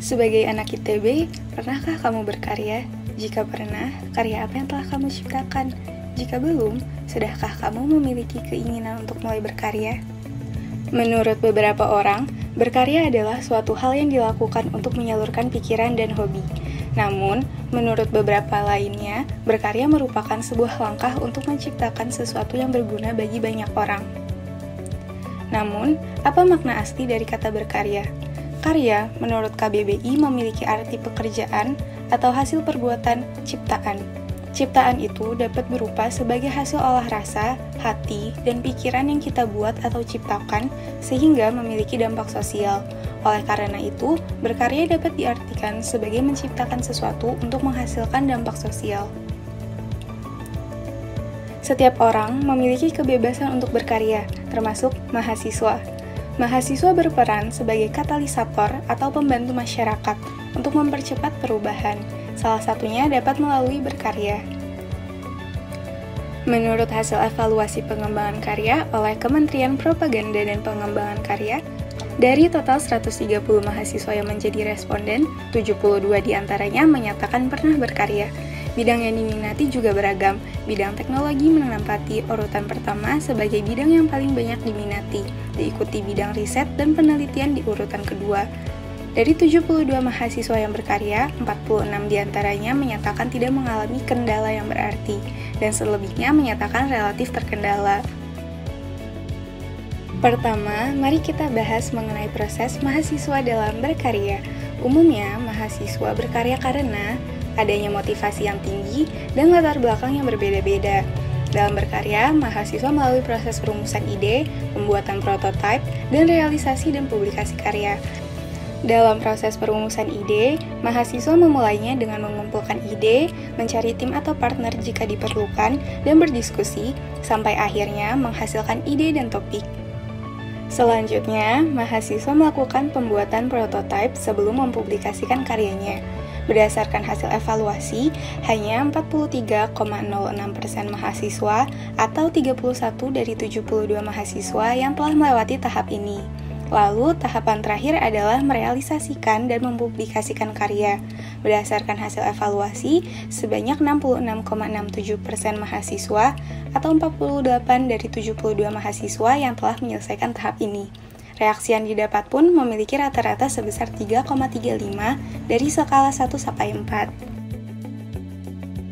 Sebagai anak ITB, pernahkah kamu berkarya? Jika pernah, karya apa yang telah kamu ciptakan? Jika belum, sudahkah kamu memiliki keinginan untuk mulai berkarya? Menurut beberapa orang, berkarya adalah suatu hal yang dilakukan untuk menyalurkan pikiran dan hobi. Namun, menurut beberapa lainnya, berkarya merupakan sebuah langkah untuk menciptakan sesuatu yang berguna bagi banyak orang. Namun, apa makna asli dari kata berkarya? Karya, menurut KBBI, memiliki arti pekerjaan atau hasil perbuatan ciptaan. Ciptaan itu dapat berupa sebagai hasil olah rasa, hati, dan pikiran yang kita buat atau ciptakan sehingga memiliki dampak sosial. Oleh karena itu, berkarya dapat diartikan sebagai menciptakan sesuatu untuk menghasilkan dampak sosial. Setiap orang memiliki kebebasan untuk berkarya, termasuk mahasiswa. Mahasiswa berperan sebagai katalisator atau pembantu masyarakat untuk mempercepat perubahan. Salah satunya dapat melalui berkarya. Menurut hasil evaluasi pengembangan karya oleh Kementerian Propaganda dan Pengembangan Karya, dari total 130 mahasiswa yang menjadi responden, 72 diantaranya menyatakan pernah berkarya. Bidang yang diminati juga beragam. Bidang teknologi menempati urutan pertama sebagai bidang yang paling banyak diminati, diikuti bidang riset dan penelitian di urutan kedua. Dari 72 mahasiswa yang berkarya, 46 diantaranya menyatakan tidak mengalami kendala yang berarti, dan selebihnya menyatakan relatif terkendala. Pertama, mari kita bahas mengenai proses mahasiswa dalam berkarya. Umumnya, mahasiswa berkarya karena adanya motivasi yang tinggi dan latar belakang yang berbeda-beda. Dalam berkarya, mahasiswa melalui proses perumusan ide, pembuatan prototipe, dan realisasi dan publikasi karya. Dalam proses perumusan ide, mahasiswa memulainya dengan mengumpulkan ide, mencari tim atau partner jika diperlukan, dan berdiskusi, sampai akhirnya menghasilkan ide dan topik. Selanjutnya, mahasiswa melakukan pembuatan prototipe sebelum mempublikasikan karyanya. Berdasarkan hasil evaluasi, hanya 43,06% mahasiswa atau 31 dari 72 mahasiswa yang telah melewati tahap ini. Lalu, tahapan terakhir adalah merealisasikan dan mempublikasikan karya. Berdasarkan hasil evaluasi, sebanyak 66,67% mahasiswa atau 48 dari 72 mahasiswa yang telah menyelesaikan tahap ini. Reaksi yang didapat pun memiliki rata-rata sebesar 3,35 dari skala 1 sampai 4.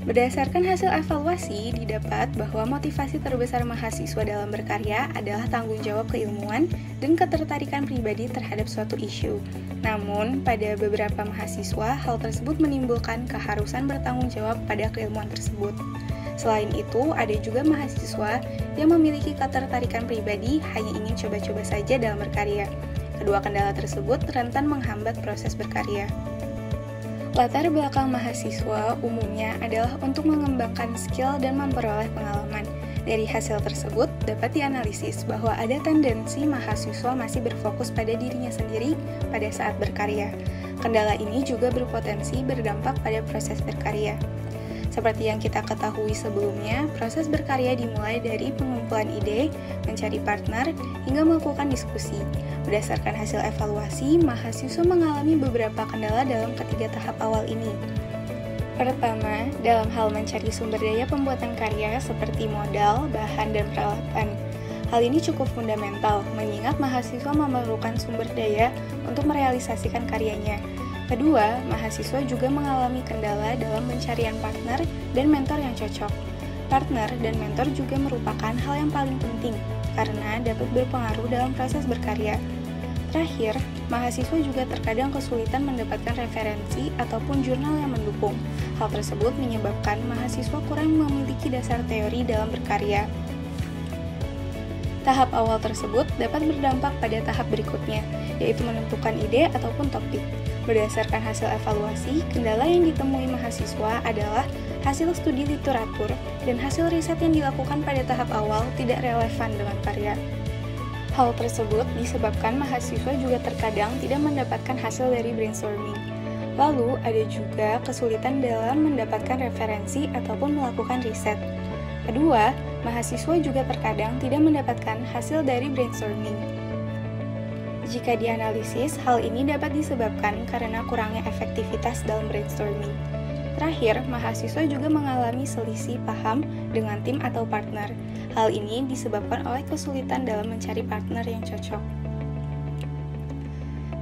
Berdasarkan hasil evaluasi, didapat bahwa motivasi terbesar mahasiswa dalam berkarya adalah tanggung jawab keilmuan dan ketertarikan pribadi terhadap suatu isu. Namun, pada beberapa mahasiswa, hal tersebut menimbulkan keharusan bertanggung jawab pada keilmuan tersebut. Selain itu, ada juga mahasiswa yang memiliki ketertarikan pribadi hanya ingin coba-coba saja dalam berkarya. Kedua kendala tersebut rentan menghambat proses berkarya. Latar belakang mahasiswa umumnya adalah untuk mengembangkan skill dan memperoleh pengalaman. Dari hasil tersebut, dapat dianalisis bahwa ada tendensi mahasiswa masih berfokus pada dirinya sendiri pada saat berkarya. Kendala ini juga berpotensi berdampak pada proses berkarya. Seperti yang kita ketahui sebelumnya, proses berkarya dimulai dari pengumpulan ide, mencari partner, hingga melakukan diskusi. Berdasarkan hasil evaluasi, mahasiswa mengalami beberapa kendala dalam ketiga tahap awal ini. Pertama, dalam hal mencari sumber daya pembuatan karya seperti modal, bahan, dan peralatan. Hal ini cukup fundamental, mengingat mahasiswa memerlukan sumber daya untuk merealisasikan karyanya. Kedua, mahasiswa juga mengalami kendala dalam pencarian partner dan mentor yang cocok. Partner dan mentor juga merupakan hal yang paling penting karena dapat berpengaruh dalam proses berkarya. Terakhir, mahasiswa juga terkadang kesulitan mendapatkan referensi ataupun jurnal yang mendukung. Hal tersebut menyebabkan mahasiswa kurang memiliki dasar teori dalam berkarya. Tahap awal tersebut dapat berdampak pada tahap berikutnya, yaitu menentukan ide ataupun topik. Berdasarkan hasil evaluasi, kendala yang ditemui mahasiswa adalah hasil studi literatur dan hasil riset yang dilakukan pada tahap awal tidak relevan dengan karya. Hal tersebut disebabkan mahasiswa juga terkadang tidak mendapatkan hasil dari brainstorming. Lalu, ada juga kesulitan dalam mendapatkan referensi ataupun melakukan riset. Kedua, mahasiswa juga terkadang tidak mendapatkan hasil dari brainstorming. Jika dianalisis, hal ini dapat disebabkan karena kurangnya efektivitas dalam brainstorming. Terakhir, mahasiswa juga mengalami selisih paham dengan tim atau partner. Hal ini disebabkan oleh kesulitan dalam mencari partner yang cocok.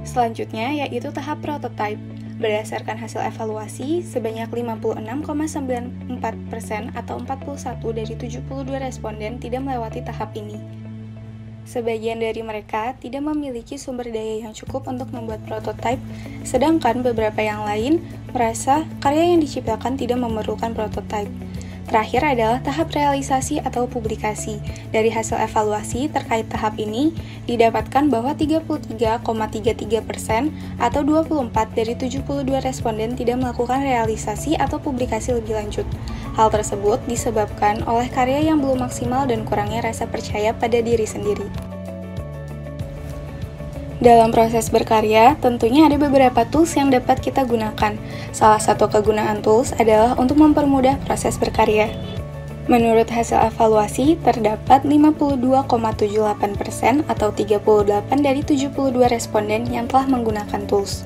Selanjutnya yaitu tahap prototype. Berdasarkan hasil evaluasi, sebanyak 56,94% atau 41 dari 72 responden tidak melewati tahap ini. Sebagian dari mereka tidak memiliki sumber daya yang cukup untuk membuat prototipe, sedangkan beberapa yang lain merasa karya yang diciptakan tidak memerlukan prototipe. Terakhir adalah tahap realisasi atau publikasi. Dari hasil evaluasi terkait tahap ini, didapatkan bahwa 33,33% atau 24 dari 72 responden tidak melakukan realisasi atau publikasi lebih lanjut. Hal tersebut disebabkan oleh karya yang belum maksimal dan kurangnya rasa percaya pada diri sendiri. Dalam proses berkarya, tentunya ada beberapa tools yang dapat kita gunakan. Salah satu kegunaan tools adalah untuk mempermudah proses berkarya. Menurut hasil evaluasi, terdapat 52,78% atau 38 dari 72 responden yang telah menggunakan tools.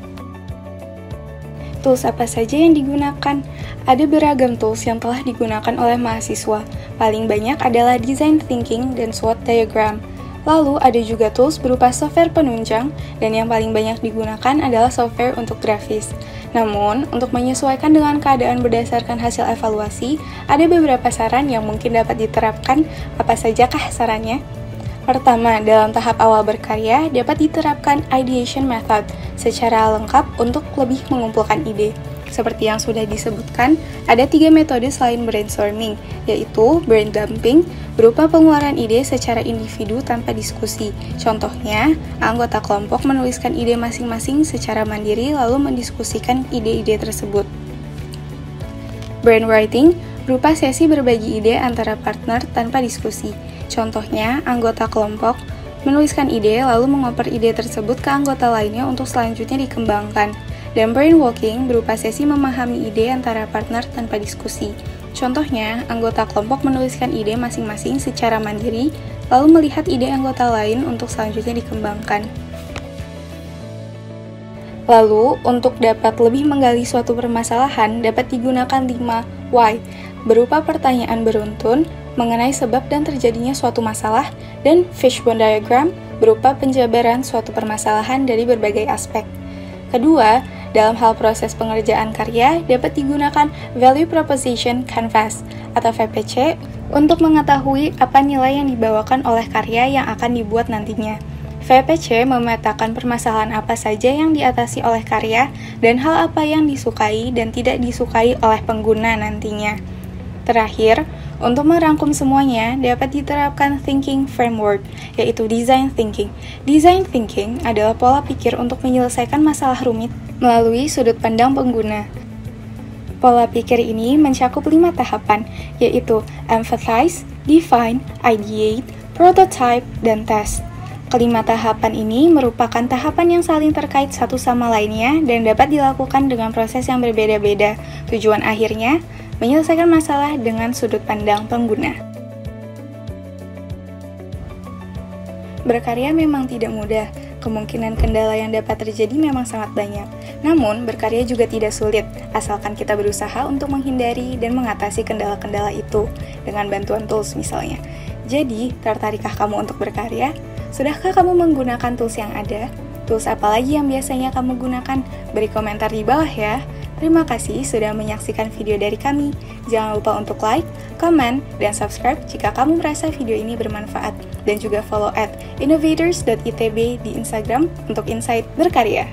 Tools apa saja yang digunakan? Ada beragam tools yang telah digunakan oleh mahasiswa. Paling banyak adalah design thinking dan SWOT diagram. Lalu ada juga tools berupa software penunjang, dan yang paling banyak digunakan adalah software untuk grafis. Namun, untuk menyesuaikan dengan keadaan berdasarkan hasil evaluasi, ada beberapa saran yang mungkin dapat diterapkan. Apa sajakah sarannya? Pertama, dalam tahap awal berkarya, dapat diterapkan ideation method secara lengkap untuk lebih mengumpulkan ide. Seperti yang sudah disebutkan, ada 3 metode selain brainstorming, yaitu brain dumping, berupa pengeluaran ide secara individu tanpa diskusi. Contohnya, anggota kelompok menuliskan ide masing-masing secara mandiri lalu mendiskusikan ide-ide tersebut. Brainwriting, berupa sesi berbagi ide antara partner tanpa diskusi. Contohnya, anggota kelompok menuliskan ide lalu mengoper ide tersebut ke anggota lainnya untuk selanjutnya dikembangkan. Dan brainwalking berupa sesi memahami ide antara partner tanpa diskusi. Contohnya, anggota kelompok menuliskan ide masing-masing secara mandiri, lalu melihat ide anggota lain untuk selanjutnya dikembangkan. Lalu, untuk dapat lebih menggali suatu permasalahan, dapat digunakan 5 why, berupa pertanyaan beruntun mengenai sebab dan terjadinya suatu masalah, dan fishbone diagram berupa penjabaran suatu permasalahan dari berbagai aspek. Kedua, dalam hal proses pengerjaan karya, dapat digunakan Value Proposition Canvas atau VPC untuk mengetahui apa nilai yang dibawakan oleh karya yang akan dibuat nantinya. VPC memetakan permasalahan apa saja yang diatasi oleh karya dan hal apa yang disukai dan tidak disukai oleh pengguna nantinya. Terakhir, untuk merangkum semuanya, dapat diterapkan thinking framework, yaitu design thinking. Design thinking adalah pola pikir untuk menyelesaikan masalah rumit melalui sudut pandang pengguna. Pola pikir ini mencakup 5 tahapan, yaitu empathize, define, ideate, prototype, dan test. Kelima tahapan ini merupakan tahapan yang saling terkait satu sama lainnya dan dapat dilakukan dengan proses yang berbeda-beda. Tujuan akhirnya, menyelesaikan masalah dengan sudut pandang pengguna. Berkarya memang tidak mudah. Kemungkinan kendala yang dapat terjadi memang sangat banyak. Namun, berkarya juga tidak sulit, asalkan kita berusaha untuk menghindari dan mengatasi kendala-kendala itu dengan bantuan tools misalnya. Jadi, tertarikkah kamu untuk berkarya? Sudahkah kamu menggunakan tools yang ada? Tools apa lagi yang biasanya kamu gunakan? Beri komentar di bawah ya. Terima kasih sudah menyaksikan video dari kami. Jangan lupa untuk like, komen, dan subscribe jika kamu merasa video ini bermanfaat. Dan juga follow @innovators.itb di Instagram untuk insight berkarya.